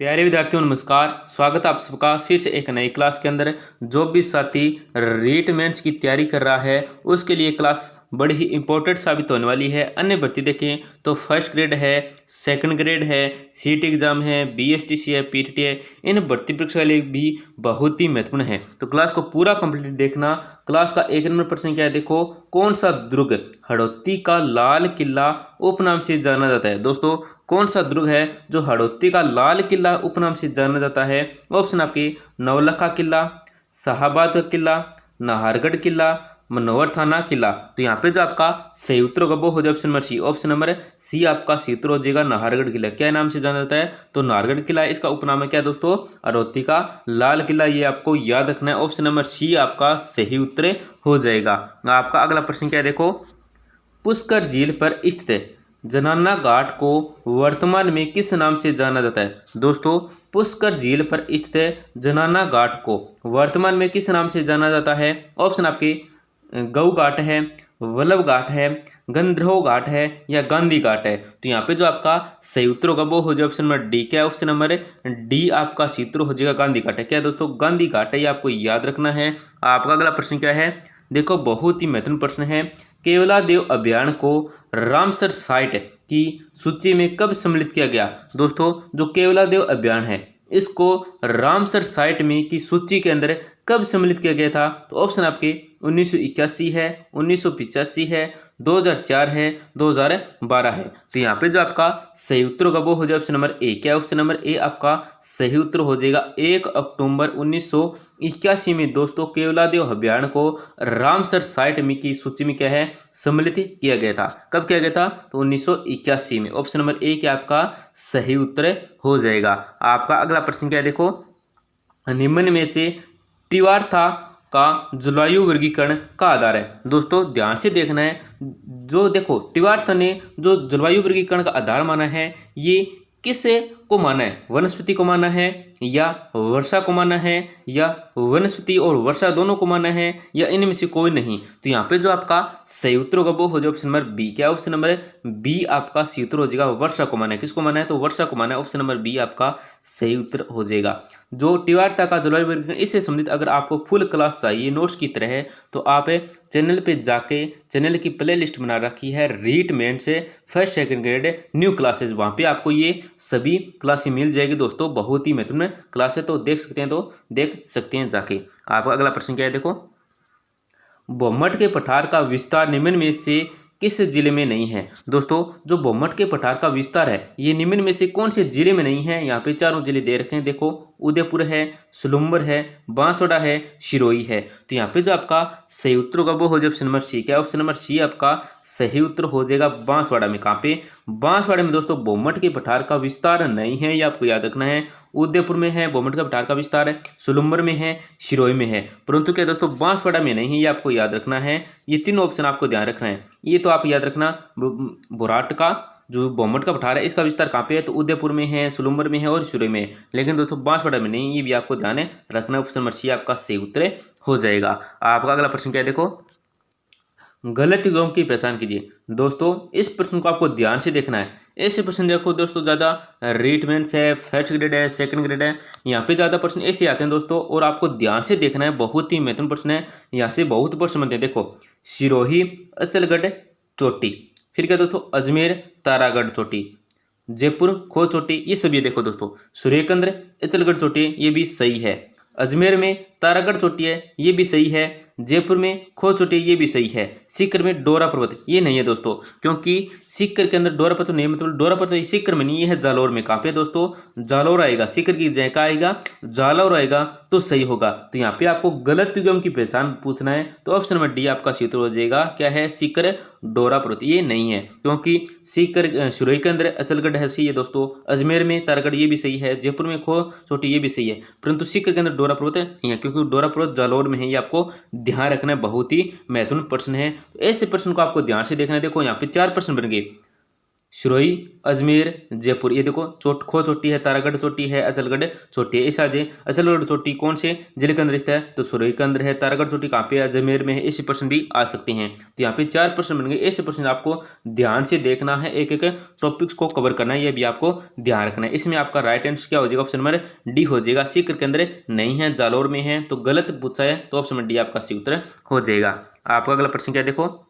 प्यारे विद्यार्थियों नमस्कार। स्वागत है आप सबका फिर से एक नई क्लास के अंदर। जो भी साथी रीट मेंस की तैयारी कर रहा है उसके लिए क्लास बड़ी ही इंपॉर्टेंट साबित होने वाली है। अन्य भर्ती देखें तो फर्स्ट ग्रेड है, सेकंड ग्रेड है, सीट एग्जाम है, बीएसटीसी है, पीटीटी है। इन भर्ती परीक्षा के लिए भी बहुत ही महत्वपूर्ण है, तो क्लास को पूरा कंप्लीट देखना। क्लास का 1 नंबर प्रश्न क्या है, देखो। कौन सा दुर्ग हड़ौती का लाल किला उपनाम से जाना जाता है? दोस्तों, कौन सा दुर्ग है जो हड़ौती का लाल किला उपनाम से जाना जाता है? ऑप्शन आपके नवलखा किला, शाहाबाद का किला, नाहरगढ़ किला, मनोहर थाना किला। तो यहाँ पे जो आपका सही उत्तर होगा वो हो जाए option number C. Option number C आपका सही उत्तर हो जाएगा नाहरगढ़ किला। क्या नाम से जाना जाता है? तो नाहरगढ़ किला। इसका उपनाम है क्या दोस्तों? हड़ौती का लाल किला। ये आपको याद रखना है। ऑप्शन नंबर सी आपका सही उत्तर हो जाएगा। आपका अगला प्रश्न क्या है, देखो। पुष्कर झील पर स्थित जनाना घाट को वर्तमान में किस नाम से जाना जाता है? दोस्तों, पुष्कर झील पर स्थित जनाना घाट को वर्तमान में किस नाम से जाना जाता है? ऑप्शन आपके गऊ घाट है, वल्लभ घाट है, गंधर्व घाट है या गांधी घाट है। तो यहाँ पे जो आपका सही उत्तर होगा वो हो जाए ऑप्शन नंबर डी। क्या है? ऑप्शन नंबर डी आपका सही उत्तर हो जाएगा गांधी घाट है। क्या है दोस्तों? गांधी घाट है, ये आपको याद रखना है। आपका अगला प्रश्न क्या है, देखो। बहुत ही महत्वपूर्ण प्रश्न है। केवलादेव अभियान को रामसर साइट की सूची में कब सम्मिलित किया गया? दोस्तों, जो केवलादेव अभियान है इसको रामसर साइट में की सूची के अंदर कब सम्मिलित किया गया था? तो ऑप्शन आपके 1981 है, 1985 है, 2004 है, 2012 है। तो यहाँ पे जो आपका सही उत्तर होगा वो हो जाए ऑप्शन नंबर ए। क्या? ऑप्शन नंबर ए आपका सही उत्तर हो जाएगा। 1 अक्टूबर 1981 में दोस्तों केवलादेव अभियान को रामसर साइट में की सूची में क्या है, सम्मिलित किया गया था। कब किया गया था? तो 1981 में। ऑप्शन नंबर ए क्या आपका सही उत्तर हो जाएगा। आपका अगला प्रश्न क्या है, देखो। निम्न में से टिवारथा का जलवायु वर्गीकरण का आधार है? दोस्तों, ध्यान से देखना है। जो देखो टिवारथा ने जो जलवायु वर्गीकरण का आधार माना है, ये किसे को माना है? वनस्पति को माना है या वर्षा को माना है या वनस्पति और वर्षा दोनों को माना है या इनमें से कोई नहीं? तो यहाँ पे जो आपका सही उत्तर होगा वो हो जाए ऑप्शन नंबर बी। क्या? ऑप्शन नंबर बी आपका सही उत्तर हो जाएगा। वर्षा को माना है। किसको माना है? तो वर्षा को माना है। ऑप्शन नंबर बी आपका सही उत्तर हो जाएगा। जो टिवारता का जलवायु वर्गीकरण, इससे संबंधित अगर आपको फुल क्लास चाहिए नोट्स की तरह है तो आप चैनल पे जाके चैनल की प्ले लिस्ट बना रखी है रीट मेन से first second grade new classes, वहाँ पे आपको ये सभी क्लासेस मिल जाएगी दोस्तों। बहुत ही महत्वपूर्ण क्लास है, तो देख सकते हैं जाके। आपका अगला प्रश्न क्या है, देखो। बोमट के पठार का विस्तार निम्न में से किस जिले में नहीं है? दोस्तों, जो बोमट के पठार का विस्तार है ये निम्न में से कौन से जिले में नहीं है? यहाँ पे चारों जिले दे रखे हैं, देखो। उदयपुर है, सुलुम्बर है, बांसवाड़ा है, सिरोही है। तो यहाँ पे जो आपका सही उत्तर होगा वो हो जाए ऑप्शन नंबर सी। क्या? ऑप्शन नंबर सी आपका सही उत्तर हो जाएगा। बांसवाड़ा में। कहाँ पे? बांसवाड़ा में दोस्तों बोमट के पठार का विस्तार नहीं है, ये आपको याद रखना है। उदयपुर में है बोमट का पठार का विस्तार है, सुलुम्बर में है, सिरोही में है, परंतु क्या दोस्तों बांसवाड़ा में नहीं है, ये आपको याद रखना है। ये तीनों ऑप्शन आपको ध्यान रखना है। ये तो आप याद रखना। बोराट का जो बोमट का पठार है इसका विस्तार कहाँ पे है? तो उदयपुर में है, सुलुम्बर में है और सिरोही में है, लेकिन दोस्तों बांसवाड़ा में नहीं। ये भी आपको ध्यान रखना। ऑप्शन नंबर सी आपका सही उत्तर हो जाएगा। आपका अगला प्रश्न क्या है, देखो। गलत युग्म की पहचान कीजिए। दोस्तों, इस प्रश्न को आपको ध्यान से देखना है। ऐसे प्रश्न देखो दोस्तों, ज़्यादा रीट मेंस है, फर्स्ट ग्रेड है, सेकंड ग्रेड है, यहाँ पे ज़्यादा प्रश्न ऐसे आते हैं दोस्तों, और आपको ध्यान से देखना है। बहुत ही महत्वपूर्ण प्रश्न है, यहाँ से बहुत प्रश्न बनते हैं। देखो, सिरोही अचलगढ़ चोटी, फिर क्या दोस्तों अजमेर तारागढ़ चोटी, जयपुर खो चोटी, ये सभी देखो दोस्तों। सूर्यकेंद्र अचलगढ़ चोटी ये भी सही है। अजमेर में तारागढ़ चोटी है, ये भी सही है। जयपुर में खो चोटी ये भी सही है। सीकर में डोरा पर्वत ये नहीं है दोस्तों, क्योंकि सीकर के अंदर डोरा पर्वत नहीं, मतलब डोरा पर्वत सीकर में नहीं है, जालौर में। कहाँ पे दोस्तों? जालौर आएगा। सीकर की जगह का आएगा जालौर आएगा तो सही होगा। तो यहाँ पे आपको गलत युग्म की पहचान पूछना है, तो ऑप्शन नंबर डी आपका सही उत्तर हो जाएगा। क्या है? सीकर डोरा पर्वत ये नहीं है, क्योंकि सीकर सुरई के अंदर अचलगढ़ है, सही है दोस्तों। अजमेर में तारागढ़ ये भी सही है। जयपुर में खो चोटी ये भी सही है, परंतु सीकर के अंदर डोरा पर्वत नहीं है, क्योंकि डोरा पर्वत जालौर में है। ये आपको ध्यान रखना है, बहुत ही महत्वपूर्ण प्रश्न है। तो ऐसे प्रश्न को आपको ध्यान से देखना है। देखो, यहाँ पे 4 प्रश्न बन गए। सिरोही, अजमेर, जयपुर। ये देखो खो चोटी है, तारागढ़ चोटी है, अचलगढ़ चोटी है। इस आ जाए अचलगढ़ चोटी कौन से जिले के अंदर स्थित है, तो सिरोही के अंदर है। तारागढ़ चोटी कहाँ पे है, अजमेर में है। ऐसे प्रश्न भी आ सकते हैं। तो यहाँ पे 4 प्रश्न बन गए। ऐसे प्रश्न आपको ध्यान से देखना है, एक एक टॉपिक्स को कवर करना है, ये भी आपको ध्यान रखना है। इसमें आपका राइट आंसर क्या हो जाएगा, ऑप्शन नंबर डी हो जाएगा। सीकर के अंदर नहीं है, जालौर में है, तो गलत पूछा है, तो ऑप्शन नंबर डी आपका सही उत्तर हो जाएगा। आपका अगला प्रश्न क्या देखो,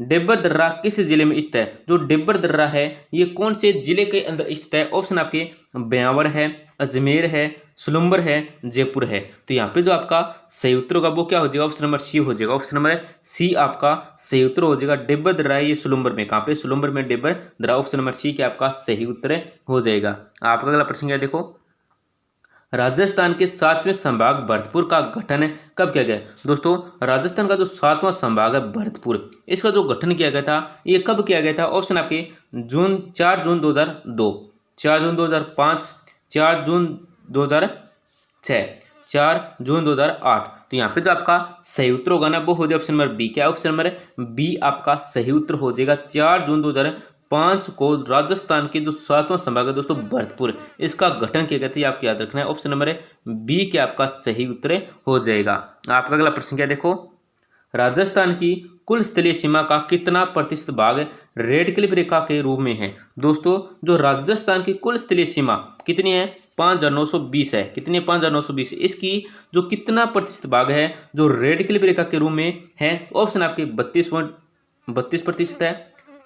डेब्बर दर्रा किस जिले में स्थित है। जो डेब्बर दर्रा है ये कौन से जिले के अंदर स्थित है, ऑप्शन आपके ब्यावर है, अजमेर है, सुलुम्बर है, जयपुर है। तो यहाँ पे जो आपका सही उत्तर होगा वो क्या हो जाएगा, ऑप्शन नंबर सी हो जाएगा। ऑप्शन नंबर सी आपका सही उत्तर हो जाएगा। डेब्बर दर्रा है ये सुलुम्बर में, कहाँ पे, सुलुम्बर में डेब्बर दर्रा। ऑप्शन नंबर सी क्या आपका सही उत्तर हो जाएगा। आपका अगला प्रश्न क्या देखो, राजस्थान के 7वें संभाग भरतपुर का गठन कब किया गया। दोस्तों राजस्थान का जो 7वां संभाग है भरतपुर, इसका जो गठन किया गया था ये कब किया गया था, ऑप्शन आपके 4 जून 2002, 4 जून 2005, 4 जून 2006, 4 जून 2008। तो यहाँ पे जो आपका सही उत्तर होगा ना वो हो जाएगा ऑप्शन नंबर बी। क्या ऑप्शन नंबर बी आपका सही उत्तर हो जाएगा। 4 जून 2005 को राजस्थान के जो 7वां संभाग है दोस्तों भरतपुर, इसका गठन किया गया था, आपको याद रखना है। ऑप्शन नंबर बी के आपका सही उत्तर हो जाएगा। आपका अगला प्रश्न क्या देखो, राजस्थान की कुल स्थलीय सीमा का कितना प्रतिशत भाग रेड क्लिप रेखा के रूप में है। दोस्तों जो राजस्थान की कुल स्थलीय सीमा कितनी है, 5920 है। कितनी है, 5920। इसकी जो कितना प्रतिशत भाग है जो रेड क्लिप रेखा के रूप में है, ऑप्शन आपके 32.32% है,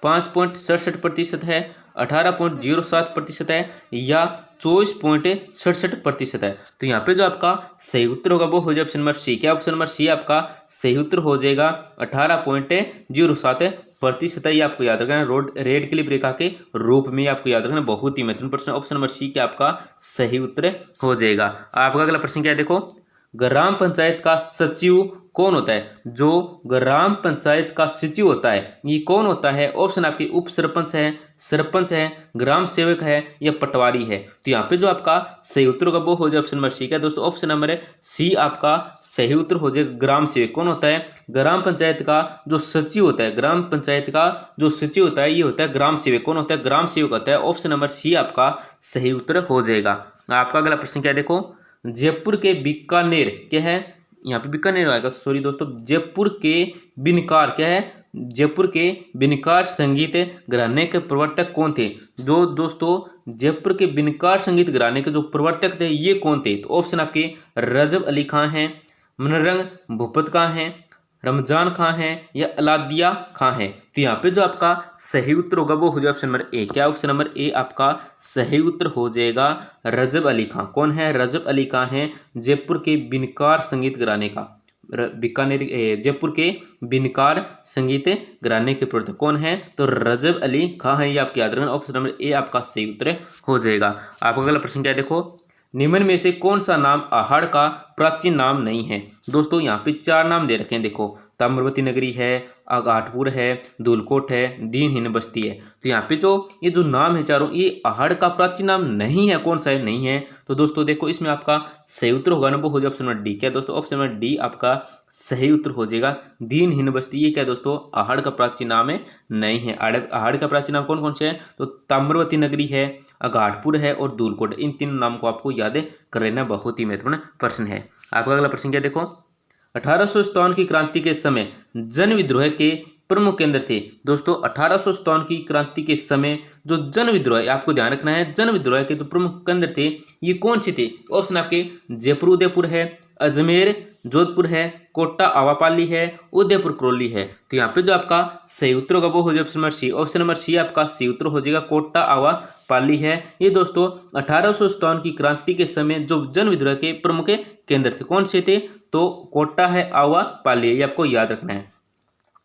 5.67% है, 18.07% है, या 24.67% है। तो यहाँ पे जो आपका सही उत्तर होगा वो हो जाएगा ऑप्शन नंबर सी। क्या ऑप्शन नंबर सी आपका सही उत्तर हो जाएगा। 18.07% है, ये आपको याद रखना है। रेड क्लिप रेखा के रूप में आपको याद रखना, बहुत ही महत्वपूर्ण प्रश्न। ऑप्शन नंबर सी क्या आपका सही उत्तर हो जाएगा। आपका अगला प्रश्न क्या है देखो, ग्राम पंचायत का सचिव कौन होता है। जो ग्राम पंचायत का सचिव होता है ये कौन होता है, ऑप्शन आपके उप सरपंच है, सरपंच है, ग्राम सेवक है, या पटवारी है। तो यहाँ पे जो आपका सही उत्तर होगा वो हो जाए ऑप्शन नंबर सी। क्या दोस्तों, ऑप्शन नंबर सी आपका सही उत्तर हो जाएगा। ग्राम सेवक कौन होता है, ग्राम पंचायत का जो सचिव होता है, ग्राम पंचायत का जो सचिव होता है ये होता है ग्राम सेवक। कौन होता है, ग्राम सेवक होता है। ऑप्शन नंबर सी आपका सही उत्तर हो जाएगा। आपका अगला प्रश्न क्या देखो, जयपुर के बीकानेर क्या है, यहाँ पे बीकानेर आएगा, सॉरी दोस्तों, जयपुर के बिनकार क्या है, जयपुर के बिनकार संगीत घराने के प्रवर्तक कौन थे। जो दोस्तों जयपुर के बिनकार संगीत घराने के जो प्रवर्तक थे ये कौन थे, तो ऑप्शन आपके रजब अली खां हैं, मनरंग भूपत खां हैं, रमजान खां हैं, या अलादिया खां हैं। तो यहाँ पे जो आपका सही उत्तर होगा वो हो जाएगा ऑप्शन नंबर ए। क्या ऑप्शन नंबर ए आपका सही उत्तर हो जाएगा, रजब अली खां। कौन है, रजब अली खां हैं, जयपुर के बिनकार संगीत घराने का, बीकानेर जयपुर के बिनकार संगीत घराने के प्रवर्तक कौन है, तो रजब अली खां है, ये आपको याद रखना। ऑप्शन नंबर ए आपका सही उत्तर हो जाएगा। आपका अगला प्रश्न क्या है देखो, निम्न में से कौन सा नाम आहाड़ का प्राचीन नाम नहीं है। दोस्तों यहाँ पे 4 नाम दे रखे हैं, देखो ताम्रवती नगरी है, आघाटपुर है, धूलकोट है, दीनहीन बस्ती है। तो यहाँ पे जो ये जो नाम है चारों, ये आहाड़ का प्राचीन नाम नहीं है। कौन सा है, नहीं है। तो दोस्तों देखो इसमें आपका सही उत्तर होगा ना वो हो जाए ऑप्शन नंबर डी। क्या दोस्तों, ऑप्शन नंबर डी आपका सही उत्तर हो जाएगा। दीनहीन बस्ती ये क्या दोस्तों आहाड़ का प्राचीन नाम है, नहीं है। आहाड़ का प्राचीन नाम कौन कौन से है, तो ताम्रवती नगरी है, आघाटपुर है, और धूलकोट। इन 3 नाम को आपको याद कर लेना, बहुत ही महत्वपूर्ण प्रश्न है। आपका अगला प्रश्न क्या देखो, 1857 की क्रांति के समय जन विद्रोह के प्रमुख केंद्र थे। दोस्तों 1857 की क्रांति के समय जो जन विद्रोह, आपको ध्यान रखना है, जन विद्रोह के जो प्रमुख केंद्र थे ये कौन से थे। ऑप्शन आपके जयपुर उदयपुर है, अजमेर जोधपुर है, कोटा आवापाली है, उदयपुर करौली है। तो यहाँ पे जो आपका सही उत्तर होगा वो हो जाएगा option number C. Option number C आपका सही उत्तर हो जाएगा, कोटा आवापाली है। ये दोस्तों 1857 की क्रांति के समय जो जन विद्रोह के प्रमुख केंद्र थे, कौन से थे, तो कोटा है, आवापाली है, ये आपको याद रखना है।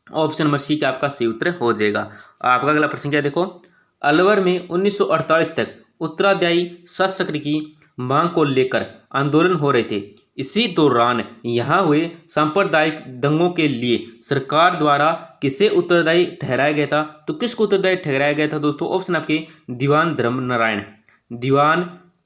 ऑप्शन नंबर सी का आपका सही उत्तर हो जाएगा। आपका अगला प्रश्न क्या देखो, अलवर में 1948 तक उत्तराध्यायी शासक की मांग को लेकर आंदोलन हो रहे थे। इसी दौरान यहाँ हुए सांप्रदायिक दंगों के लिए सरकार द्वारा किसे उत्तरदायी ठहराया गया था, तो किसको उत्तरदायी ठहराया गया था दोस्तों। ऑप्शन आपके दीवान धर्म नारायण, दीवान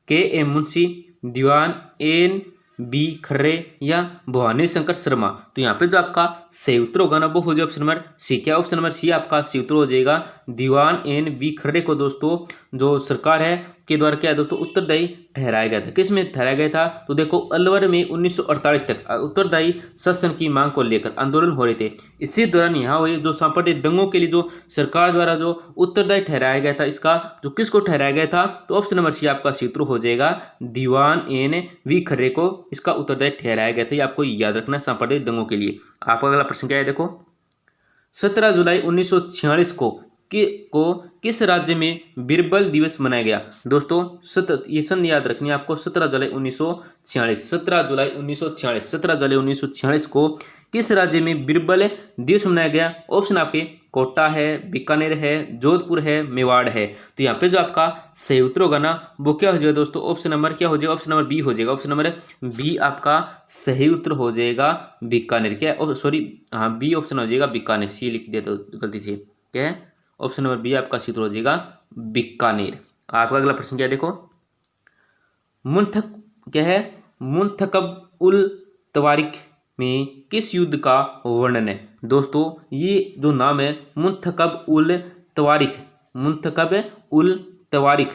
के एम मुंशी, दीवान एन बी खर्रे या भवानी शंकर शर्मा। तो यहाँ पे जो आपका सही उत्तर होगा ना वो हो जाएगा ऑप्शन नंबर सी। क्या ऑप्शन नंबर सी आपका सही उत्तर हो जाएगा। दीवान एन बी खर्रे को दोस्तों जो सरकार है के द्वारा क्या है दोस्तों उत्तरदायी ठहराया गया था। किस में ठहराया गया था तो देखो अलवर में 1948 तक उत्तरदायी शासन की मांग को लेकर आंदोलन हो रहे थे। इसी दौरान यहाँ हुए जो सांप्रदायिक दंगों के लिए जो सरकार द्वारा जो उत्तरदायी ठहराया गया था, इसका जो किसको ठहराया गया था तो ऑप्शन नंबर सी आपका सूत्र हो जाएगा। दीवान एन वी खर्रे को इसका उत्तरदायी ठहराया गया था। ये आपको याद रखना सांप्रदायिक दंगों के लिए। आपका अगला प्रश्न क्या है देखो 17 जुलाई 1946 को किस राज्य में बीरबल दिवस मनाया गया। दोस्तों ये सन याद रखनी है आपको 17 जुलाई 1946। 17 जुलाई 1946 को किस राज्य में बीरबल दिवस मनाया गया। ऑप्शन आपके कोटा है, बीकानेर है, जोधपुर है, मेवाड़ है। तो यहाँ पे जो आपका सही उत्तर होगा ना वो क्या हो जाएगा दोस्तों ऑप्शन नंबर क्या हो जाएगा ऑप्शन नंबर बी हो जाएगा। ऑप्शन नंबर बी आपका सही उत्तर हो जाएगा बीकानेर। क्या सॉरी हाँ बी ऑप्शन हो जाएगा बीकानेर। सी लिख दिया तो गलती से क्या है ऑप्शन नंबर बी आपका सूत्र हो जाएगा बीकानेर। आपका अगला प्रश्न क्या है देखो मुंथक क्या है मुंतखब उल तवारिक में किस युद्ध का वर्णन है। दोस्तों ये जो नाम है मुंतखब उल तवारिक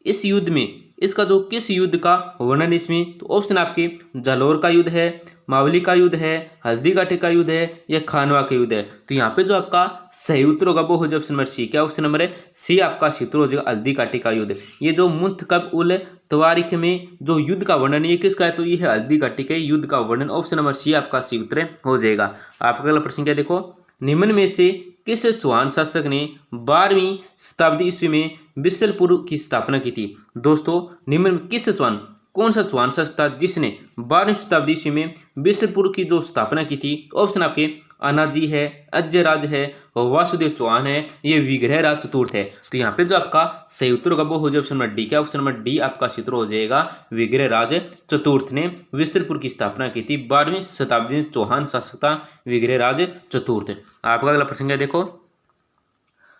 इस युद्ध में इसका जो किस युद्ध का वर्णन इसमें तो ऑप्शन आपके जालौर का युद्ध है, मावली का युद्ध है, हल्दीघाटी का युद्ध है या खानवा का युद्ध है। तो यहाँ पे जो आपका सही उत्तर होगा वो हो जाए ऑप्शन नंबर सी। क्या ऑप्शन नंबर है सी आपका सूत्र हो जाएगा हल्दीघाटी का युद्ध। ये जो मुंतखब उल तवारिक में जो युद्ध का वर्णन ये किसका है तो ये है हल्दीघाटी के युद्ध का वर्णन। ऑप्शन नंबर सी आपका सी उत्तर हो जाएगा। आपका अगला प्रश्न क्या देखो निम्न में से किस चौहान शासक ने 12वीं शताब्दी ईस्वी में बिसलपुर की स्थापना की थी। दोस्तों निम्न में किस चौहान कौन सा चौहान शासक था जिसने 12वीं शताब्दी ईस्वी में बिसलपुर की जो स्थापना की थी। ऑप्शन आपके अनाजी है, अजयराज है, वासुदेव चौहान है, ये विग्रहराज चतुर्थ है। तो यहाँ पे जो आपका सही उत्तर होगा वो हो जाए ऑप्शन नंबर डी। क्या ऑप्शन नंबर डी आपका सूत्र हो जाएगा विग्रहराज चतुर्थ ने बिसलपुर की स्थापना की थी। 12वीं शताब्दी में चौहान शासक था विग्रहराज चतुर्थ। आपका अगला प्रश्न क्या देखो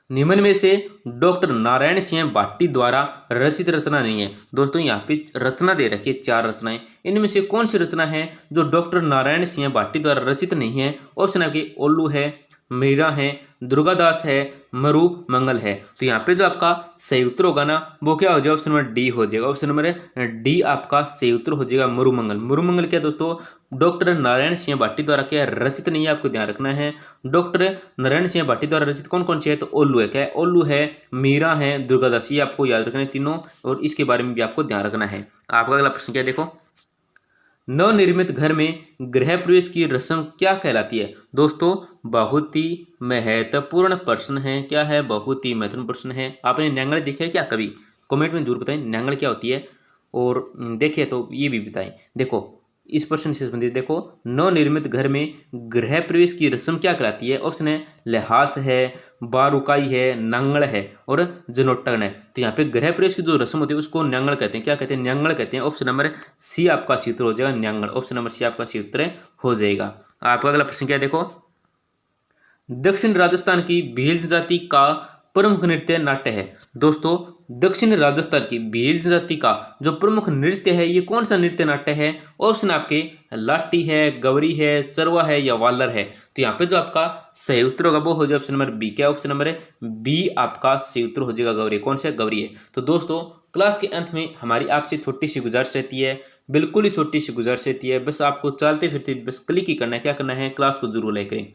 निम्न में से डॉक्टर नारायण सिंह भाटी द्वारा रचित रचना नहीं है। दोस्तों यहाँ पे रचना दे रखी है 4 रचनाएं, इनमें से कौन सी रचना है जो डॉक्टर नारायण सिंह भाटी द्वारा रचित नहीं है। ऑप्शन आपके ओल्लू है, मीरा है, दुर्गादास है, मरु मंगल है। तो यहाँ पे जो आपका सही उत्तर होगा ना वो क्या हो जाएगा ऑप्शन नंबर डी हो जाएगा। ऑप्शन नंबर डी आपका सही उत्तर हो जाएगा मरुमंगल। मरुमंगल क्या दोस्तों डॉक्टर नारायण सिंह भाटी द्वारा क्या रचित नहीं है, आपको ध्यान रखना है। डॉक्टर नारायण सिंह भाटी द्वारा रचित कौन कौन सी है तो ओल्लू है। क्या है ओल्लू है, मीरा है, दुर्गादास, ये आपको याद रखना है तीनों और इसके बारे में भी आपको ध्यान रखना है। आपका अगला प्रश्न क्या देखो नवनिर्मित घर में गृह प्रवेश की रस्म क्या कहलाती है। दोस्तों बहुत ही महत्वपूर्ण प्रश्न है। क्या है बहुत ही महत्वपूर्ण प्रश्न है। आपने न्यांगड़ देखा है क्या कभी कमेंट में जरूर बताएं न्यांगड़ क्या होती है और देखे तो ये भी बताएं। देखो इस प्रश्न से संबंधित देखो नवनिर्मित घर में गृह प्रवेश की रस्म क्या कहलाती है। ऑप्शन है लिहास है, बारुकाई है, नांगड़ है और जनोट्टन है। तो यहाँ पे गृह प्रवेश की जो रस्म होती है उसको न्यांगड़ कहते हैं। क्या कहते हैं न्यांगड़ कहते हैं। ऑप्शन नंबर सी आपका सूत्र हो जाएगा न्यांगड़। ऑप्शन नंबर सी आपका सूत्र हो जाएगा। आपका अगला प्रश्न क्या देखो दक्षिण राजस्थान की भील जाति का प्रमुख नृत्य नाट्य है। दोस्तों दक्षिण राजस्थान की भील जाति का जो प्रमुख नृत्य है ये कौन सा नृत्य नाट्य है। ऑप्शन आपके लाठी है, गवरी है, चरवा है या वालर है। तो यहाँ पे जो आपका सही उत्तर होगा वो हो जाए ऑप्शन नंबर बी। क्या ऑप्शन नंबर बी आपका सही उत्तर हो जाएगा गवरी। कौन सा गवरी है। तो दोस्तों क्लास के अंत में हमारी आपसे छोटी सी गुजारिश रहती है, बिल्कुल ही छोटी सी गुजारिश रहती है, बस आपको चलते फिरते बस क्लिक ही करना है। क्या करना है क्लास को जरूर लाइक करें,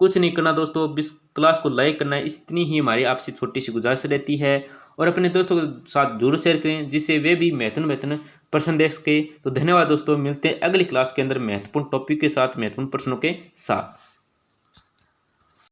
कुछ नहीं करना दोस्तों, बस क्लास को लाइक करना है। इतनी ही हमारी आपसे छोटी सी गुजारिश रहती है और अपने दोस्तों के साथ जरूर शेयर करें जिससे वे भी महत्वपूर्ण प्रश्न देख सके। तो धन्यवाद दोस्तों, मिलते हैं अगली क्लास के अंदर महत्वपूर्ण टॉपिक के साथ, महत्वपूर्ण प्रश्नों के साथ।